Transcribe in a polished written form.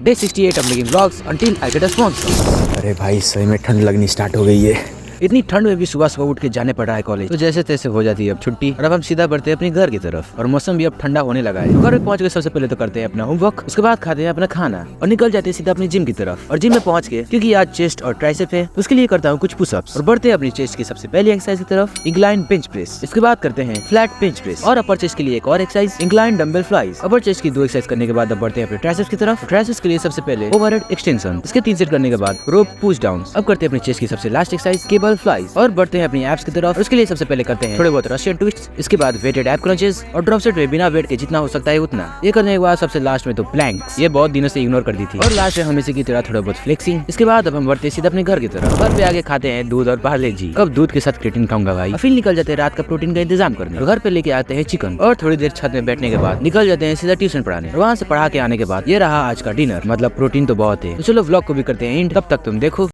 Day 68 I'm making vlogs until I get a sponsor. अरे भाई सही में ठंड लगनी स्टार्ट हो गई है। इतनी ठंड में भी सुबह सुबह उठ के जाने पड़ रहा है कॉलेज, तो जैसे तैसे हो जाती है अब छुट्टी और अब हम सीधा बढ़ते हैं अपने घर की तरफ। और मौसम भी अब ठंडा होने लगा है। तो घर में पहुंच के सबसे पहले तो करते हैं अपना होमवर्क, उसके बाद खाते हैं अपना खाना और निकल जाते हैं सीधा अपनी जिम की तरफ। और जिम में पहुंच के क्योंकि आज चेस्ट और ट्राइसेप है तो उसके लिए करता हूँ कुछ पुशअप्स और बढ़ते हैं अपनी चेस्ट की सबसे पहली एक्सरसाइज की तरफ, इंक्लाइन बेंच प्रेस। इसके बाद करते हैं फ्लैट बेंच प्रेस और अपर चेस्ट के लिए एक और एक्सरसाइज, इंक्लाइन डंबल फ्लाइज। अपर चेस्ट की 2 एक्सरसाइज करने के बाद अब बढ़ते हैं अपने ट्राइसेप्स की तरफ। ट्राइसेप्स के लिए सबसे पहले ओवरहेड एक्सटेंशन, इसके 3 सेट करने के बाद रोप पुश डाउन। अब करते हैं अपनी चेस्ट की सबसे लास्ट एक्सरसाइज, केबल फ्लाइज। और बढ़ते हैं अपनी एब्स की तरफ। उसके लिए सबसे पहले करते हैं थोड़े बहुत रशियन ट्विस्ट, इसके बाद वेटेड एब क्रंचेस और ड्रॉप सेट में बिना वेट के जितना हो सकता है उतना। ये करने के बाद सबसे लास्ट में तो प्लैंक्स, ये बहुत दिनों से इग्नोर कर दी थी। और लास्ट में हमेशा की तरह थोड़ा बहुत फ्लेक्सिंग। इसके बाद अब हम बढ़ते सीधा अपने घर की तरफ। घर पे आगे खाते हैं दूध और पार्ले जी। कब दूध के साथ क्रिएटिन खाऊंगा भाई। फिर निकल जाते हैं रात का प्रोटीन का इंतजाम करने। घर पे लेके आते हैं चिकन और थोड़ी देर छत में बैठने के बाद निकल जाते हैं सीधा ट्यूशन पढ़ाने। वहाँ से पढ़ा के आने के बाद ये रहा आज का डिनर। मतलब प्रोटीन तो बहुत है। तो चलो व्लॉग को भी करते हैं एंड, तब तक तुम देखो।